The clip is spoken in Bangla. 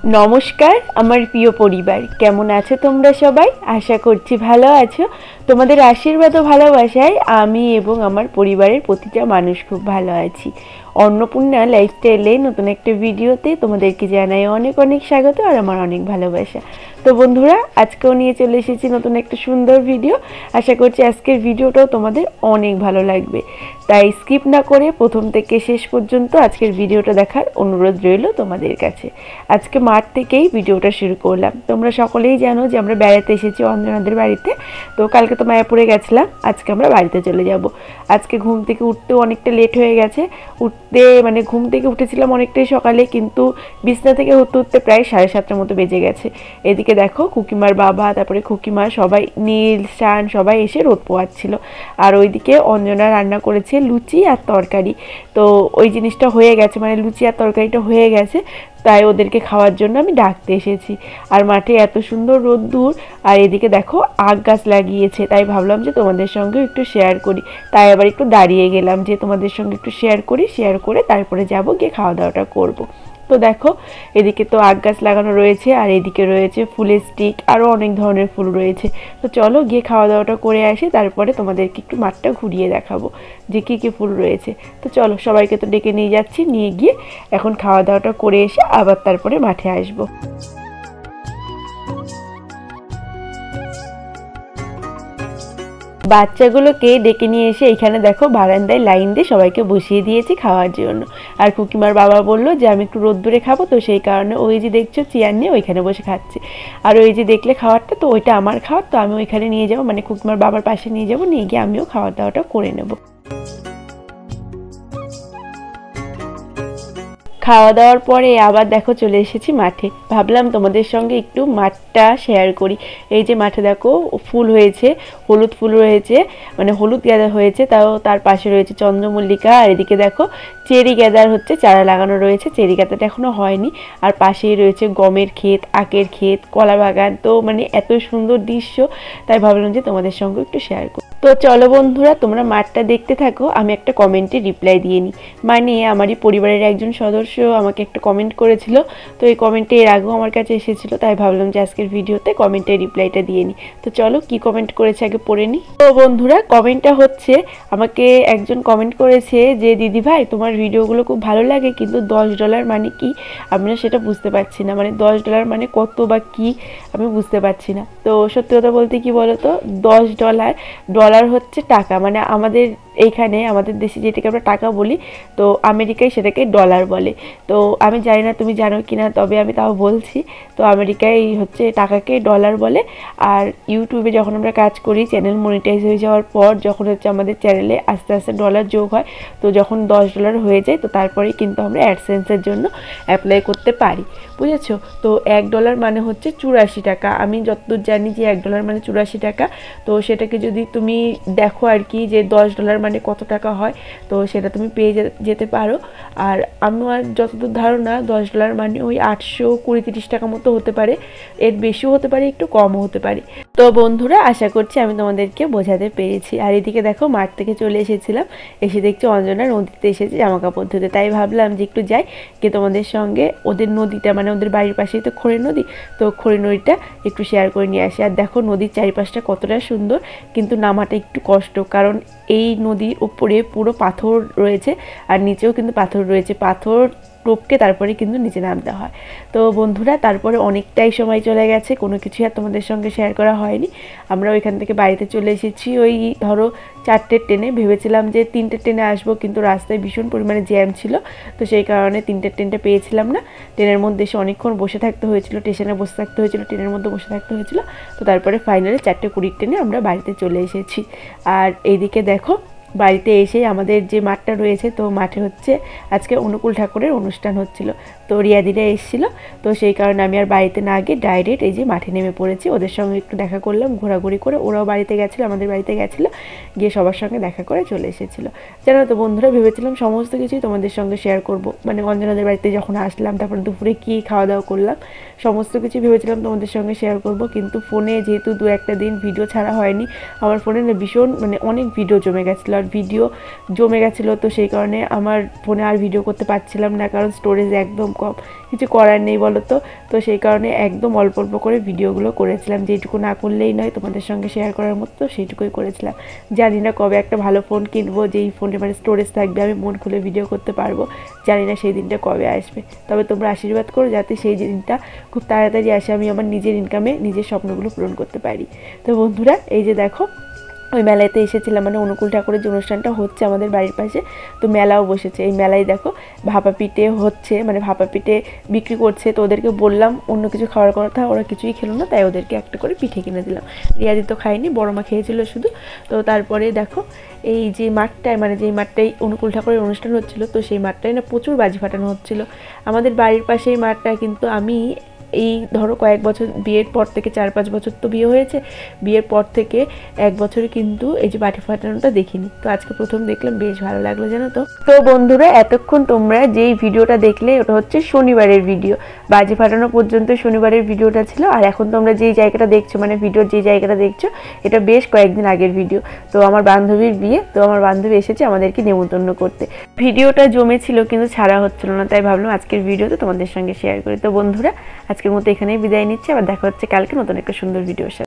নমস্কার আমার প্রিয় পরিবার, কেমন আছো তোমরা সবাই? আশা করছি ভালো আছো। তোমাদের আশীর্বাদ ও ভালোবাসায় আমি এবং আমার পরিবারের প্রতিটা মানুষ খুব ভালো আছি। অন্নপূর্ণা লাইফস্টাইলে নতুন একটা ভিডিওতে তোমাদেরকে জানাই অনেক অনেক স্বাগত আর আমার অনেক ভালোবাসা। তো বন্ধুরা, আজকেও নিয়ে চলে এসেছি নতুন একটা সুন্দর ভিডিও। আশা করছি আজকের ভিডিওটাও তোমাদের অনেক ভালো লাগবে, তাই স্কিপ না করে প্রথম থেকে শেষ পর্যন্ত আজকের ভিডিওটা দেখার অনুরোধ রইল তোমাদের কাছে। আজকে মাঠ থেকেই ভিডিওটা শুরু করলাম। তোমরা সকলেই জানো যে আমরা বেড়াতে এসেছি অঞ্জনাদের বাড়িতে। তো কালকে তো মায়াপুরে গেছিলাম, আজকে আমরা বাড়িতে চলে যাব। আজকে ঘুম থেকে উঠতেও অনেকটা লেট হয়ে গেছে। ঘুম থেকে উঠেছিলাম অনেকটাই সকালে, কিন্তু বিছনা থেকে উঠতে উঠতে প্রায় 7:30টার মতো বেজে গেছে। এদিকে দেখো খুকিমার বাবা, তারপরে খুকিমা সবাই, নীল শান সবাই এসে রোদ পোয়াচ্ছিল। আর ওইদিকে অঞ্জনা রান্না করেছে লুচি আর তরকারি। তো ওই জিনিসটা হয়ে গেছে, লুচি আর তরকারিটা হয়ে গেছে, তাই ওদেরকে খাওয়ার জন্য আমি ডাকতে এসেছি। আর মাঠে এত সুন্দর রোদ্দুর, আর এদিকে দেখো আখ গাছ লাগিয়েছে, তাই ভাবলাম যে তোমাদের সঙ্গে একটু শেয়ার করি। তাই আবার একটু দাঁড়িয়ে গেলাম যে তোমাদের সঙ্গে একটু শেয়ার করে তারপরে যাব, গিয়ে খাওয়া দাওয়াটা করবো। তো দেখো এদিকে তো আখ গাছ লাগানো রয়েছে, আর এদিকে রয়েছে ফুলের স্টিক, আরও অনেক ধরনের ফুল রয়েছে। তো চলো গিয়ে খাওয়া দাওয়াটা করে আসি, তারপরে তোমাদেরকে একটু মাঠটা ঘুরিয়ে দেখাবো যে কী কী ফুল রয়েছে। তো চলো, সবাইকে তো ডেকে নিয়ে যাচ্ছি, নিয়ে গিয়ে এখন খাওয়া দাওয়াটা করে এসে আবার তারপরে মাঠে আসবো। বাচ্চাগুলোকে ডেকে নিয়ে এসে এখানে দেখো বারান্দায় লাইন দিয়ে সবাইকে বসিয়ে দিয়েছি খাওয়ার জন্য। আর খুকিমার বাবা বললো যে আমি একটু রোদ্দুরে খাবো, তো সেই কারণে ওই যে দেখছো চেয়ার নিয়ে ওইখানে বসে খাচ্ছে। আর ওই যে দেখলে খাওয়ারটা, তো ওইটা আমার খাওয়ার, তো আমি ওইখানে নিয়ে যাবো, খুকিমার বাবার পাশে নিয়ে যাবো, নিয়ে গিয়ে আমিও খাওয়া দাওয়াটা করে নেবো। খাওয়া দাওয়ার পরে আবার দেখো চলে এসেছি মাঠে। ভাবলাম তোমাদের সঙ্গে একটু মাঠটা শেয়ার করি। এই যে মাঠে দেখো ফুল হয়েছে, হলুদ ফুল রয়েছে, হলুদ গাঁদা হয়েছে, তার পাশে রয়েছে চন্দ্রমল্লিকা। আর এদিকে দেখো চেরি গাঁদার চারা লাগানো রয়েছে, চেরি গাঁদাটা এখনো হয়নি। আর পাশেই রয়েছে গমের ক্ষেত, আখের ক্ষেত, কলা বাগান। তো এত সুন্দর দৃশ্য, তাই ভাবলাম যে তোমাদের সঙ্গে একটু শেয়ার করি। তো চলো বন্ধুরা, তোমরা মাঠটা দেখতে থাকো, আমি একটা কমেন্টে রিপ্লাই দিয়ে নিই। আমারই পরিবারের একজন সদস্য আমাকে একটা কমেন্ট করেছিল, তো এই কমেন্টে এর আগেও আমার কাছে এসেছিলো, তাই ভাবলাম যে আজকের ভিডিওতে কমেন্টের রিপ্লাইটা দিয়ে নিই। তো চলো কি কমেন্ট করেছে আগে পড়ে নিই। তো বন্ধুরা, কমেন্টটা হচ্ছে, আমাকে একজন কমেন্ট করেছে যে দিদি ভাই তোমার ভিডিওগুলো খুব ভালো লাগে, কিন্তু $10 মানে কি আমি না সেটা বুঝতে পারছি না, $10 মানে কত বা কি আমি বুঝতে পারছি না। তো সত্যি কথা বলতে কি বলতো, $10 ডলার হচ্ছে টাকা, আমাদের এইখানে আমাদের দেশে যেটাকে আমরা টাকা বলি, তো আমেরিকায় সেটাকে ডলার বলে। তো আমি জানি না তুমি জানো কি না, তবে আমি তাও বলছি। তো আমেরিকায় টাকাকে ডলার বলে। আর ইউটিউবে যখন আমরা কাজ করি, চ্যানেল মনিটাইজ হয়ে যাওয়ার পর যখন আমাদের চ্যানেলে আস্তে আস্তে ডলার যোগ হয়, তো যখন $10 হয়ে যায়, তো তারপরেই কিন্তু আমরা অ্যাডসেন্সের জন্য অ্যাপ্লাই করতে পারি, বুঝেছো? তো $1 মানে হচ্ছে 84 টাকা। আমি যতদূর জানি যে $1 মানে 84 টাকা। তো সেটাকে যদি তুমি দেখো আর কি, যে $10 মানে কত টাকা হয়, তো সেটা তুমি পেয়ে যেতে পারো। আর আমার যতদূর ধারণা $10 মানে ওই 820-30 টাকা মতো হতে পারে, এর বেশিও হতে পারে, একটু কমও হতে পারে। তো বন্ধুরা, আশা করছি আমি তোমাদেরকে বোঝাতে পেরেছি। আর এদিকে দেখো মাঠ থেকে চলে এসেছিলাম, এসে দেখছি অঞ্জনা নদীতে এসেছে জামা কাপড় ধুতে, তাই ভাবলাম যে একটু যাই, গিয়ে তোমাদের সঙ্গে ওদের নদীটা, ওদের বাড়ির পাশেই তো খড়ি নদী, তো খড়ি নদীটা একটু শেয়ার করে নিয়ে আসি। আর দেখো নদীর চারিপাশটা কতটা সুন্দর, কিন্তু নামাটা একটু কষ্ট, কারণ এই নদীর উপরে পুরো পাথর রয়েছে, আর নিচেও কিন্তু পাথর রয়েছে, পাথর টপকে তারপরে কিন্তু নিচে নামতে হয়। তো বন্ধুরা, তারপরে অনেকটাই সময় চলে গেছে, কোনো কিছুই আর তোমাদের সঙ্গে শেয়ার করা হয়নি। আমরা ওইখান থেকে বাড়িতে চলে এসেছি ওই ধরো 4টের ট্রেনে। ভেবেছিলাম যে 3টের ট্রেনে আসবো, কিন্তু রাস্তায় ভীষণ পরিমাণে জ্যাম ছিল, তো সেই কারণে 3টের ট্রেনটা পেয়েছিলাম না। ট্রেনের মধ্যে এসে অনেকক্ষণ বসে থাকতে হয়েছিল, স্টেশনে বসে থাকতে হয়েছিল, ট্রেনের মধ্যে বসে থাকতে হয়েছিল। তো তারপরে ফাইনালি 4:20 ট্রেনে আমরা বাড়িতে চলে এসেছি। আর এইদিকে দেখো বাড়িতে এসে আমাদের যে মাঠটা রয়েছে, তো মাঠে আজকে অনুকূল ঠাকুরের অনুষ্ঠান হচ্ছিল, তো রিয়াদিরা এসেছিলো, তো সেই কারণে আমি আর বাড়িতে না গিয়ে ডাইরেক্ট এই যে মাঠে নেমে পড়েছি। ওদের সঙ্গে একটু দেখা করলাম, ঘোরাঘুরি করে, ওরাও বাড়িতে গেছিলো, আমাদের বাড়িতে গেছিলো, গিয়ে সবার সঙ্গে দেখা করে চলে এসেছিলো। জানো তো বন্ধুরা, ভেবেছিলাম সমস্ত কিছুই তোমাদের সঙ্গে শেয়ার করবো, অঞ্জনাদের বাড়িতে যখন আসলাম, তারপরে দুপুরে কী খাওয়া দাওয়া করলাম, সমস্ত কিছু ভেবেছিলাম তোমাদের সঙ্গে শেয়ার করব, কিন্তু ফোনে যেহেতু 2-1টা দিন ভিডিও ছাড়া হয়নি, আমার ফোনে না ভীষণ অনেক ভিডিও জমে গেছিলো, আর ভিডিও জমে গেছিলো, তো সেই কারণে আমার ফোনে আর ভিডিও করতে পারছিলাম না, কারণ স্টোরেজ একদম কম, কিছু করার নেই বলো তো। তো সেই কারণে একদম অল্প অল্প করে ভিডিওগুলো করেছিলাম, যেটুকু না করলেই নয় তোমাদের সঙ্গে শেয়ার করার মতো সেইটুকুই করেছিলাম। জানি না কবে একটা ভালো ফোন কিনবো, যেই ফোনে মানে স্টোরেজ থাকবে, আমি মন খুলে ভিডিও করতে পারবো। জানি না সেই দিনটা কবে আসবে, তবে তোমরা আশীর্বাদ করো যাতে সেই দিনটা খুব তাড়াতাড়ি আসে, আমি আমার নিজের ইনকামে নিজের স্বপ্নগুলো পূরণ করতে পারি। তো বন্ধুরা এই যে দেখো ওই মেলাতে এসেছিলাম, মানে অনুকূল ঠাকুরের যে অনুষ্ঠানটা হচ্ছে আমাদের বাড়ির পাশে, তো মেলাও বসেছে। এই মেলায় দেখো ভাপা পিঠে হচ্ছে, মানে ভাপা পিঠে বিক্রি করছে। তো ওদেরকে বললাম অন্য কিছু খাওয়ার কথা, ওরা কিছুই খেলো না, তাই ওদেরকে একটা করে পিঠে কিনে দিলাম। রিয়াদি তো খায়নি, বড় মা খেয়েছিল শুধু। তো তারপরে দেখো এই যে মাঠটায়, মানে যেই মাঠটায় অনুকূল ঠাকুরের অনুষ্ঠান হচ্ছিলো, তো সেই মাঠটায় না প্রচুর বাজি ফাটানো হচ্ছিলো। আমাদের বাড়ির পাশে এই মাঠটা, কিন্তু আমি এই ধরো কয়েক বছর বিয়ের পর থেকে, 4-5 বছর তো বিয়ে হয়েছে, বিয়ের পর থেকে 1 বছরে কিন্তু এই যে বাজি ফাটানোটা দেখিনি। তো আজকে প্রথম দেখলাম, বেশ ভালো লাগলো জানো তো। তো বন্ধুরা এতক্ষণ তোমরা যেই ভিডিওটা দেখলে ওটা হচ্ছে শনিবারের ভিডিও, বাজি ফাটানো পর্যন্ত শনিবারের ভিডিওটা ছিল। আর এখন তোমরা যেই জায়গাটা দেখছো, মানে ভিডিওর যেই জায়গাটা দেখছো, এটা বেশ কয়েকদিন আগের ভিডিও। তো আমার বান্ধবীর বিয়ে, তো আমার বান্ধবী এসেছে আমাদেরকে নেমন্তন্ন করতে। ভিডিওটা জমেছিল কিন্তু ছাড়া হচ্ছিল না, তাই ভাবলাম আজকের ভিডিওতে তোমাদের সঙ্গে শেয়ার করি। তো বন্ধুরা আজকের মতো এখানেই বিদায় নিচ্ছি, আবার দেখা হচ্ছে কালকে নতুন একটা সুন্দর ভিডিওর সাথে।